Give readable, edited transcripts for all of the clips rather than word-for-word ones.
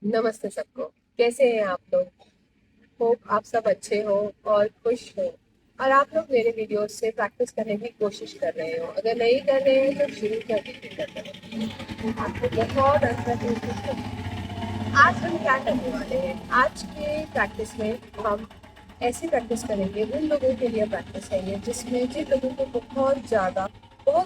नमस्ते सबको। कैसे हैं आप लोग? होप आप सब अच्छे हो और खुश हो, और आप लोग मेरे वीडियोस से प्रैक्टिस करने की कोशिश कर रहे हो। अगर नहीं कर रहे हैं तो शुरू कर दीजिए करना। आपको बहुत अच्छा कोशिश करना। आज हम क्या करने वाले हैं? आज के प्रैक्टिस में हम ऐसी प्रैक्टिस करेंगे, उन लोगों के लिए प्रैक्टिस है ये जिसमें जिन लोगों को बहुत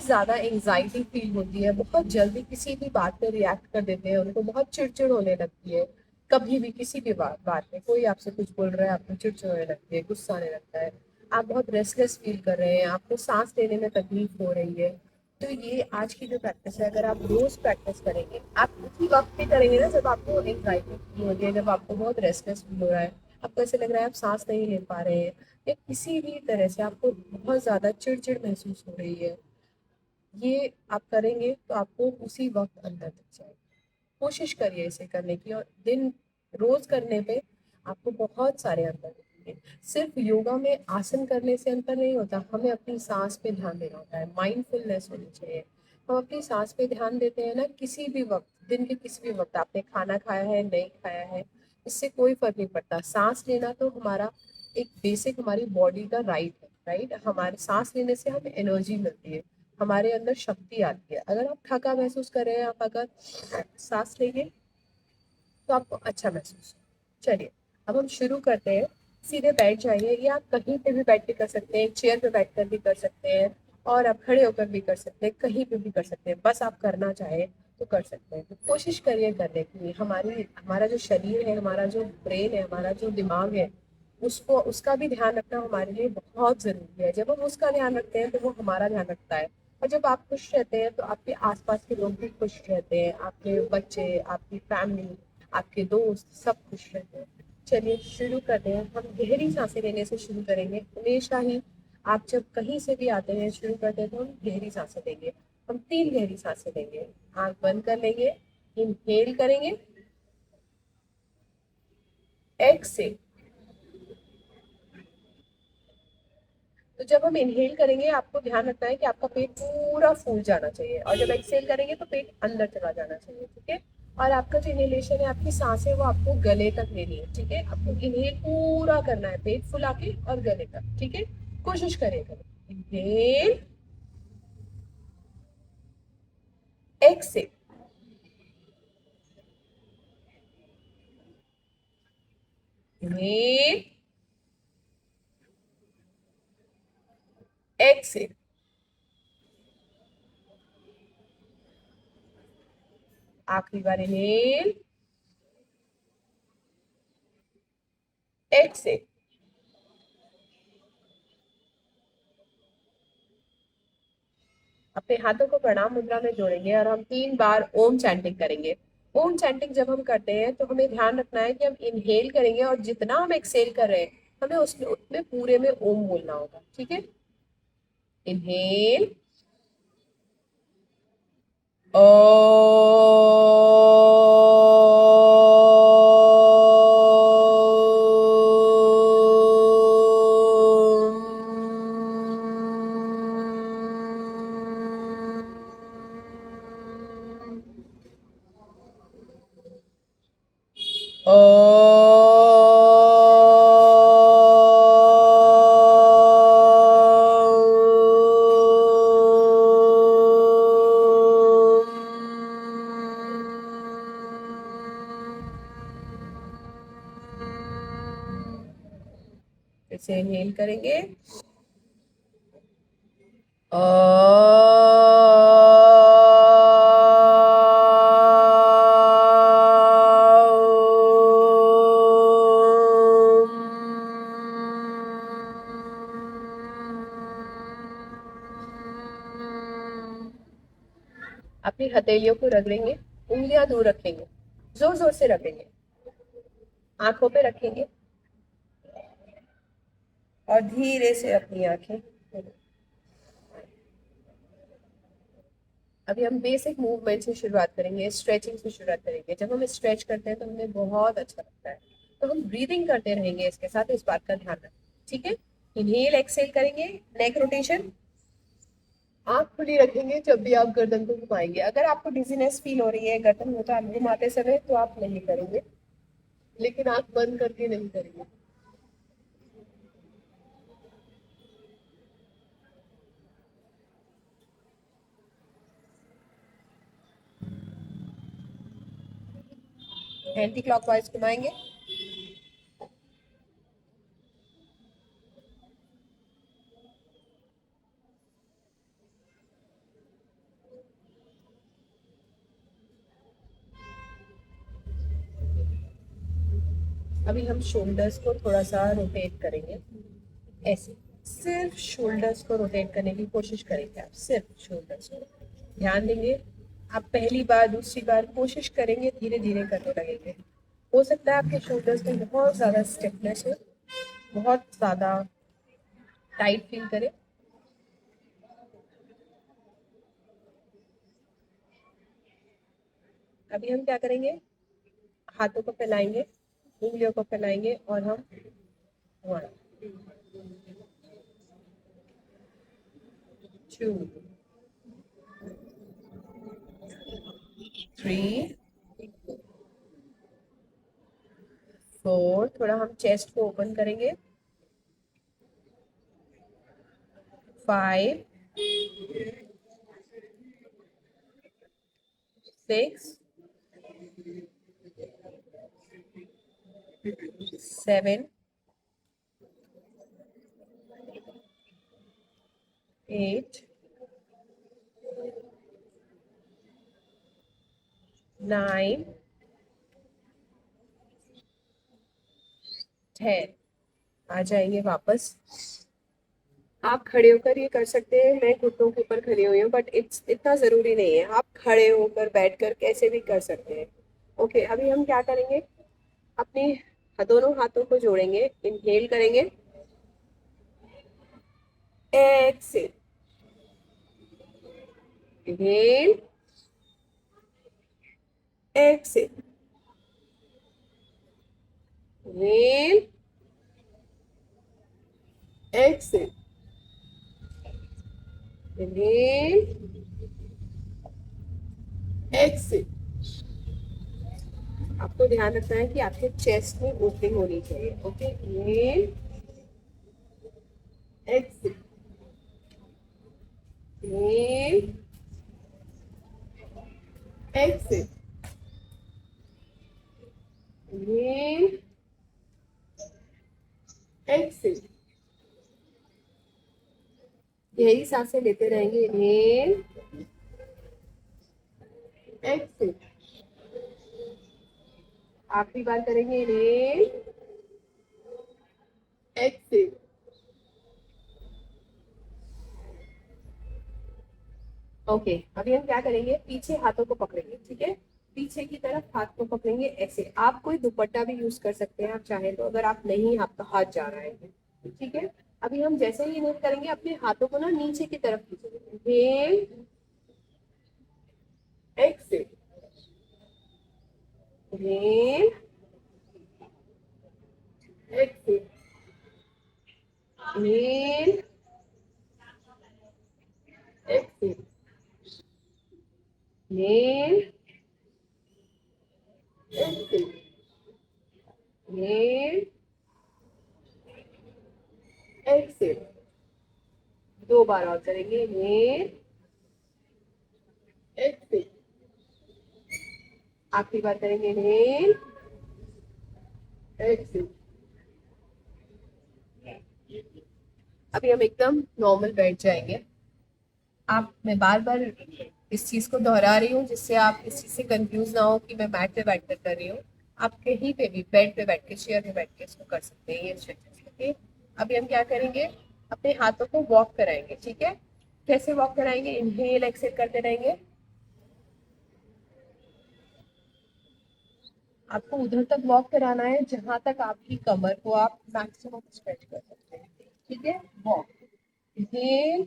ज़्यादा एंग्जाइटी फील होती है, बहुत जल्दी किसी भी बात पे रिएक्ट कर देते हैं, उनको बहुत चिड़चिड़ होने लगती है। कभी भी किसी भी बात में कोई आपसे कुछ बोल रहा है, आपको चिड़चिड़ होने लगती है, गुस्सा आने लगता है, आप बहुत रेस्टलेस फील कर रहे हैं, आपको सांस लेने में तकलीफ हो रही है। तो ये आज की जो प्रैक्टिस है, अगर आप रोज प्रैक्टिस करेंगे, आप उसी वक्त पे करेंगे ना जब आपको एंग्जाइटी फील हो रही है, जब आपको बहुत रेस्टलेस फील हो रहा है, आपको ऐसे लग रहा है आप सांस नहीं ले पा रहे हैं, या किसी भी तरह से आपको बहुत ज्यादा चिड़चिड़ महसूस हो रही है, ये आप करेंगे तो आपको उसी वक्त अंदर दिख जाएगा। कोशिश करिए इसे करने की, और दिन रोज करने पे आपको बहुत सारे अंतर दिखेंगे। सिर्फ योगा में आसन करने से अंतर नहीं होता, हमें अपनी सांस पे ध्यान देना होता है, माइंडफुलनेस होनी चाहिए। हम अपनी सांस पे ध्यान देते हैं ना, किसी भी वक्त, दिन के किसी भी वक्त, आपने खाना खाया है नहीं खाया है, इससे कोई फर्क नहीं पड़ता। सांस लेना तो हमारा एक बेसिक, हमारी बॉडी का राइट है। राइट, हमारे सांस लेने से हमें एनर्जी मिलती है, हमारे अंदर शक्ति आती है। अगर आप थका महसूस कर रहे हैं, आप अगर सांस लेंगे तो आपको अच्छा महसूस हो। चलिए, अब हम शुरू करते हैं। सीधे बैठ जाइए, या आप कहीं पे भी बैठ के कर सकते हैं, एक चेयर पे बैठ कर भी कर सकते हैं, और आप खड़े होकर भी कर सकते हैं, कहीं पे भी कर सकते हैं, बस आप करना चाहें तो कर सकते हैं। तो कोशिश करिए करने की। हमारा जो शरीर है, हमारा जो ब्रेन है, हमारा जो दिमाग है, उसको, उसका भी ध्यान रखना हमारे लिए बहुत जरूरी है। जब हम उसका ध्यान रखते हैं तो वो हमारा ध्यान रखता है। और जब आप खुश रहते हैं तो आपके आसपास के लोग भी खुश रहते हैं, आपके बच्चे, आपकी फैमिली, आपके दोस्त, सब खुश रहते हैं। चलिए शुरू करते हैं। हम गहरी सांसें लेने से शुरू करेंगे हमेशा ही। आप जब कहीं से भी आते हैं, शुरू करते हैं, तो हम गहरी सांसें लेंगे। हम 3 गहरी सांसें लेंगे। आंख बंद कर लेंगे, इनहेल करेंगे, एक्सेल। तो जब हम इनहेल करेंगे, आपको ध्यान रखना है कि आपका पेट पूरा फूल जाना चाहिए, और जब एक्सेल करेंगे तो पेट अंदर चला जाना चाहिए। ठीक है? और आपका जो इनहेलेशन है, आपकी सांस है, वो आपको गले तक लेनी है। ठीक है? आपको इनहेल पूरा करना है, पेट फुला के और गले तक। ठीक है? कोशिश करिएगा। Inhale, exhale, inhale, exhale. आखिरी बार इनहेल, एक्सेल। अपने हाथों को प्रणाम मुद्रा में जोड़ेंगे, और हम 3 बार ओम चैंटिंग करेंगे। ओम चैंटिंग जब हम करते हैं तो हमें ध्यान रखना है कि हम इनहेल करेंगे, और जितना हम एक्सेल कर रहे हैं, हमें उसमें उसमें पूरे में ओम बोलना होगा। ठीक है? इनहेल, ओ, फिर से इनहेल करेंगे, अपनी हथेलियों को रगड़ेंगे, उंगलियां दूर रखेंगे, जोर जोर से रगड़ेंगे, आंखों पे रखेंगे, और धीरे से अपनी आंखें खोलें। अभी हम बेसिक मूवमेंट से शुरुआत करेंगे, स्ट्रेचिंग से शुरुआत करेंगे। जब हम स्ट्रेच करते हैं तो हमें बहुत अच्छा लगता है। तो हम ब्रीदिंग करते रहेंगे इसके साथ, इस बात का ध्यान रखें। ठीक है? इनहेल, एक्सेल करेंगे, नेक रोटेशन, आंख खुली रखेंगे जब भी आप गर्दन को घुमाएंगे। अगर आपको डिजीनेस फील हो रही है गर्दन को तो आप घुमाते समय तो आप नहीं करेंगे, लेकिन आंख बंद करके नहीं करेंगे। एंटी क्लॉकवाइज घुमाएंगे। अभी हम शोल्डर्स को थोड़ा सा रोटेट करेंगे, ऐसे। सिर्फ शोल्डर्स को रोटेट करने की कोशिश करेंगे आप, सिर्फ शोल्डर्स को ध्यान देंगे। आप पहली बार दूसरी बार कोशिश करेंगे, धीरे धीरे करने लगेंगे। हो सकता है आपके शोल्डर्स में बहुत ज़्यादा स्टिफनेस हो, बहुत ज़्यादा टाइट फील करें। अभी हम क्या करेंगे, हाथों को फैलाएंगे, उंगलियों को फैलाएंगे और हम 1 2 3 4। थोड़ा हम चेस्ट को ओपन करेंगे। 6 7 8 9 10। आ जाएंगे वापस। आप खड़े होकर ये कर सकते हैं, मैं घुटनों के ऊपर खड़ी हुई हूँ, बट इट्स इतना जरूरी नहीं है, आप खड़े होकर बैठकर कैसे भी कर सकते हैं। ओके, अभी हम क्या करेंगे, अपने दोनों हाथों को जोड़ेंगे, इनहेल करेंगे, exhale, inhale, exhale, inhale, exhale, inhale, exhale. आपको ध्यान रखना है कि आपके चेस्ट में ओपनिंग होनी चाहिए। Okay, inhale, exhale, inhale, exhale, inhale, exhale. गहरी सांसें लेते रहेंगे, इनहेल, एक्सेल। आखिरी बार करेंगे, इनहेल, एक्सेल। ओके, अभी हम क्या करेंगे, पीछे हाथों को पकड़ेंगे, ठीक है। पीछे की तरफ हाथ को पकड़ेंगे ऐसे। आप कोई दुपट्टा भी यूज कर सकते हैं आप चाहें तो, अगर आप नहीं, आपका हाथ जा रहा है, ठीक है। अभी हम जैसे ही इन्हेल करेंगे अपने हाथों को ना नीचे की तरफ खींचेंगे, inhale, exhale, inhale, exhale, inhale, exhale, inhale, exhale, inhale, exhale. 2 बार और करेंगे, इनहेल, एक्सेल। आखिरी बार करेंगे, इनहेल, एक्सेल। अभी हम एकदम नॉर्मल बैठ जाएंगे। आप, मैं बार बार इस चीज को दोहरा रही हूँ जिससे आप इस चीज से कंफ्यूज ना हो कि मैं मैट पे बैठ कर रही हूँ। आप कहीं पे भी, बेड पे बैठ के, चेयर पे बैठ के इसको कर सकते हैं, ये स्ट्रेचेस। ओके, अभी हम क्या करेंगे, अपने हाथों को वॉक कराएंगे, ठीक है। कैसे वॉक कराएंगे, इनहेल एक्सेल करते रहेंगे। आपको उधर तक वॉक कराना है जहां तक आपकी कमर को आप मैक्सिमम स्ट्रेच कर सकते हैं, ठीक है। Walk, inhale,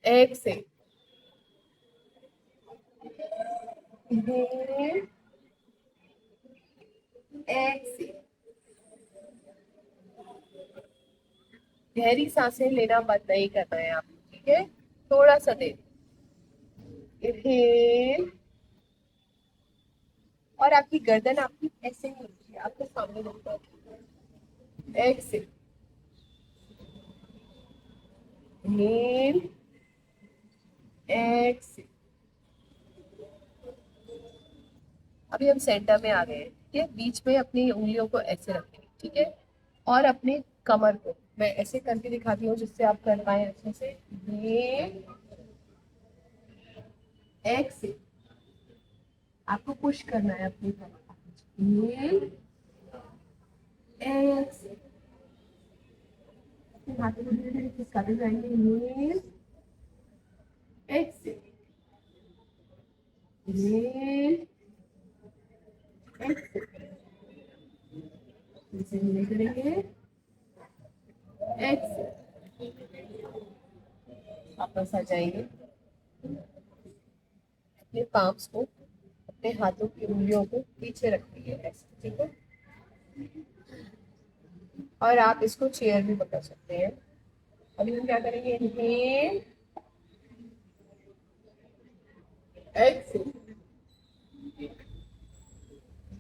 exhale, inhale, exhale. गहरी सांसें लेना बंद नहीं करना है आपको, ठीक है, थोड़ा सा देर। इनहेल, और आपकी गर्दन आपकी ऐसे ही होती है, आपके सामने होता है। Exhale, inhale, exhale. अभी हम सेंटर में आ गए हैं, ठीक है। बीच में अपनी उंगलियों को ऐसे रखेंगे, ठीक है। और अपने कमर को मैं ऐसे करके दिखाती हूँ जिससे आप कर पाए अच्छे से। ये एक्सेल, आपको पुश करना है अपनी तरफ। ये एक्सेल, अपने हाथों को धीरे धीरे खिसकाते जाएंगे। ये एक्सेल, ये एक्सेल, इसे धीरे करेंगे। एक्सेल, वापस आ जाएंगे। अपने पाम्स को, अपने हाथों की उंगलियों को पीछे रखिए ऐसे, ठीक है। और आप इसको चेयर भी पकड़ सकते हैं। अभी हम क्या करेंगे, inhale, exhale,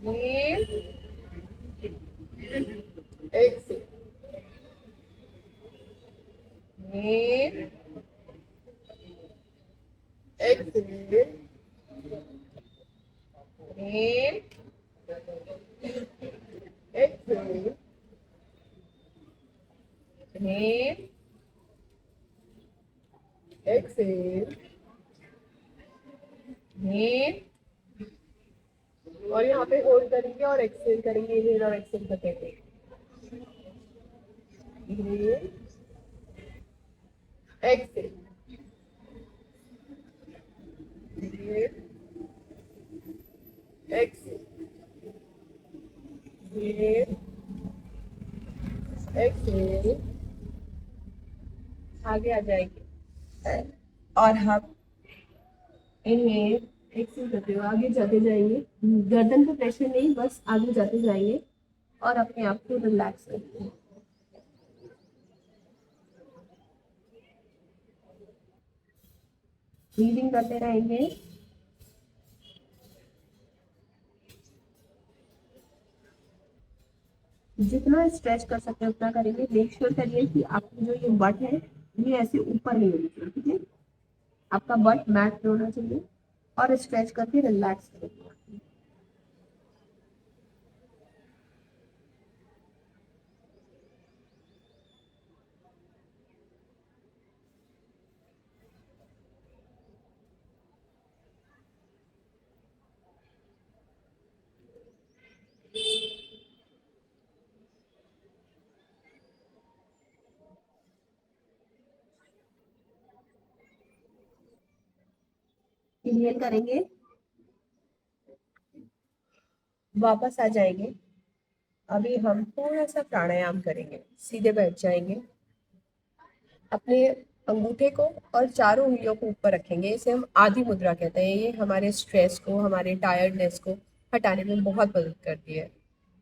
inhale, exhale, inhale, exhale, inhale, exhale, inhale, exhale, inhale, और यहाँ पे होल्ड करेंगे और एक्सेल करेंगे। इनहेल और एक्सेल करेंगे। Inhale, exhale, inhale, exhale, inhale, exhale. आगे आ जाएंगे और हम इनहेल, एक्सेल करते हुए आगे जाते जाएंगे। गर्दन पे प्रेशर नहीं, बस आगे जाते जाएंगे और अपने आप को रिलैक्स करते हैं। ब्रीदिंग करते रहेंगे। जितना स्ट्रेच कर सकते हैं उतना करेंगे। मेक श्योर करिए कि आपकी जो ये बट है ये ऐसे ऊपर नहीं होनी चाहिए, ठीक है। आपका बट मैट पे होना चाहिए और स्ट्रेच करके रिलैक्स करेंगे। इनहेल करेंगे, वापस आ जाएंगे। अभी हम थोड़ा सा प्राणायाम करेंगे। सीधे बैठ जाएंगे, अपने अंगूठे को और चारों उंगलियों को ऊपर रखेंगे। इसे हम आदि मुद्रा कहते हैं। ये हमारे स्ट्रेस को, हमारे टायर्डनेस को हटाने में बहुत मदद करती है।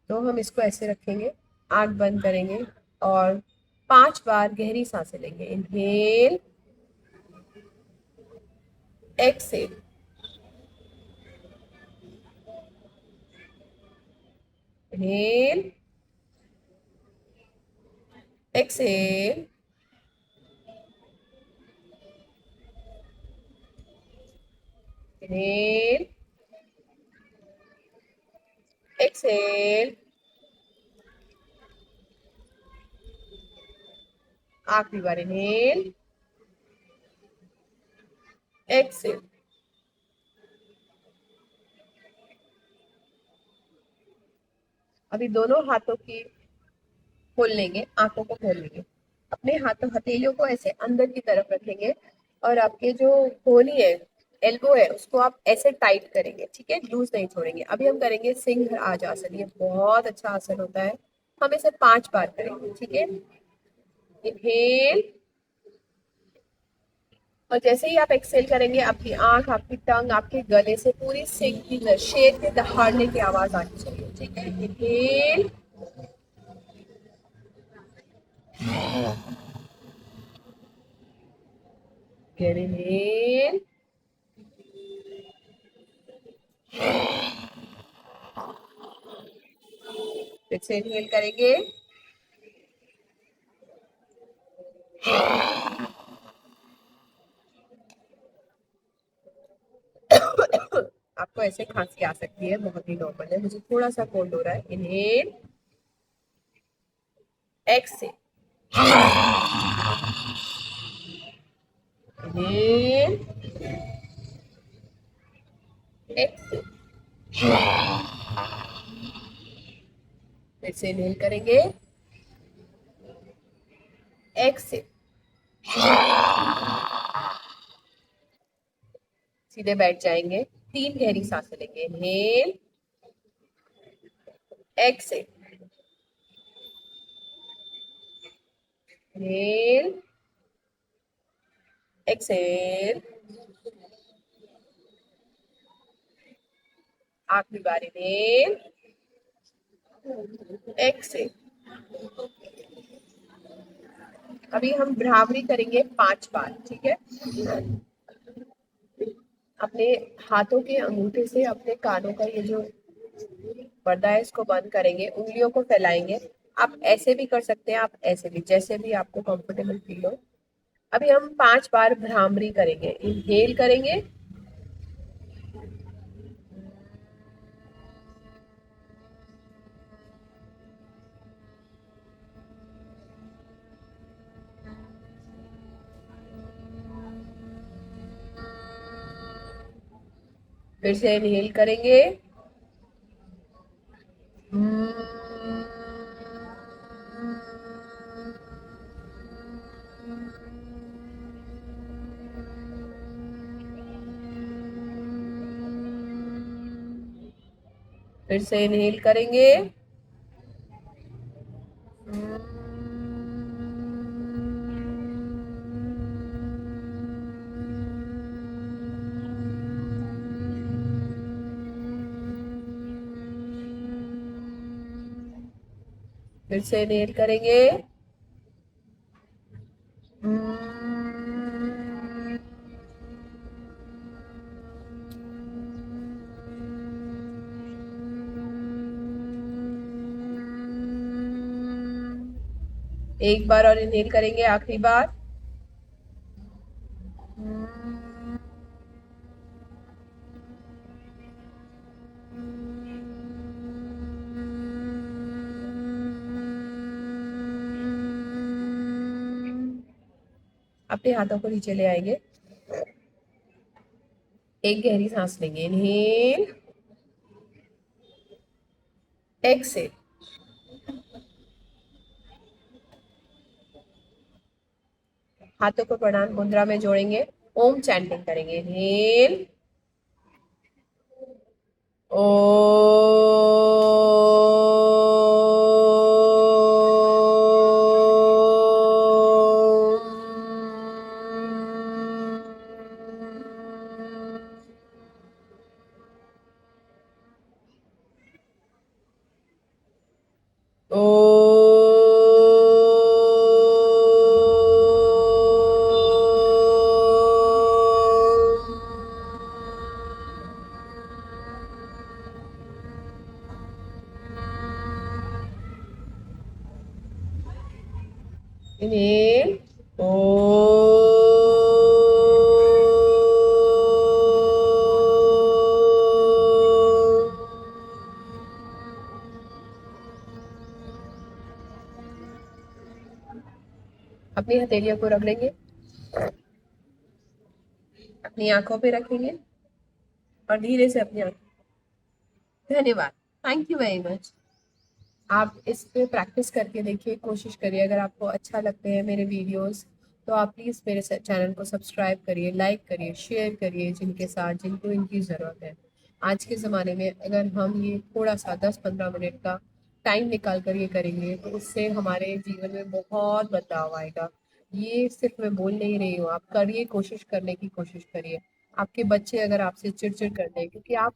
तो हम इसको ऐसे रखेंगे, आंख बंद करेंगे और 5 बार गहरी सांसें लेंगे। Inhale, exhale, inhale, exhale, inhale, exhale. आखिरी बार, इनहेल, एक्सेल। अभी दोनों हाथों की खोल लेंगे, आंखों को खोल लेंगे। अपने हाथों हथेलियों को ऐसे अंदर की तरफ रखेंगे और आपके जो कोहनी है, एल्बो है, उसको आप ऐसे टाइट करेंगे, ठीक है। लूज नहीं छोड़ेंगे। अभी हम करेंगे सिंह आज आसन। ये बहुत अच्छा आसन होता है। हम इसे 5 बार करेंगे, ठीक है। इनहेल, और जैसे ही आप एक्सेल करेंगे आपकी आंख, आपकी टंग, आपके गले से पूरी सिंह की, शेर के दहाड़ने की आवाज आनी चाहिए, ठीक है। Inhale, Get inhale. फिर से इनहेल करेंगे. आपको ऐसे खांसी आ सकती है, बहुत ही नॉर्मल है. मुझे थोड़ा सा कोल्ड हो रहा है. इनहेल. एक्सेल. इनहेल. एक्सेल. फिर से इनहेल करेंगे. एक्सेल. सीधे बैठ जाएंगे. 3 गहरी सांसें लेंगे. इनहेल. एक्सेल. इनहेल. एक्सेल. आखिरी बार. इनहेल. एक्सेल. अभी हम भ्रामरी करेंगे 5 बार. ठीक है. अपने हाथों के अंगूठे से अपने कानों का ये जो पर्दा है इसको बंद करेंगे. उंगलियों को फैलाएंगे. आप ऐसे भी कर सकते हैं, आप ऐसे भी, जैसे भी आपको कंफर्टेबल फील हो. अभी हम 5 बार भ्रामरी करेंगे. इनहेल करेंगे. फिर से इनहेल करेंगे. फिर से इनहेल करेंगे. फिर से इनहेल करेंगे. एक बार और इनहेल करेंगे, आखिरी बार. अपने हाथों को नीचे ले आएंगे. एक गहरी सांस लेंगे. इनहेल. एक्सेल. हाथों को प्रणाम मुद्रा में जोड़ेंगे. ओम चैंटिंग करेंगे. इनहेल. ओ. इनहेल. ओ. अपनी हथेलियों को रख लेंगे. अपनी आंखों पे रखेंगे और धीरे से अपनी आंखों. धन्यवाद. Thank you very much. आप इस पे प्रैक्टिस करके देखिए, कोशिश करिए. अगर आपको अच्छा लगते हैं मेरे वीडियोस तो आप प्लीज़ मेरे चैनल को सब्सक्राइब करिए, लाइक करिए, शेयर करिए जिनके साथ जिनको इनकी ज़रूरत है. आज के ज़माने में अगर हम ये थोड़ा सा 10-15 मिनट का टाइम निकाल कर ये करेंगे तो उससे हमारे जीवन में बहुत बदलाव आएगा. ये सिर्फ मैं बोल नहीं रही हूँ, आप करिए, कोशिश करने की कोशिश करिए. आपके बच्चे अगर आपसे चिड़चिड़ करते हैं क्योंकि आप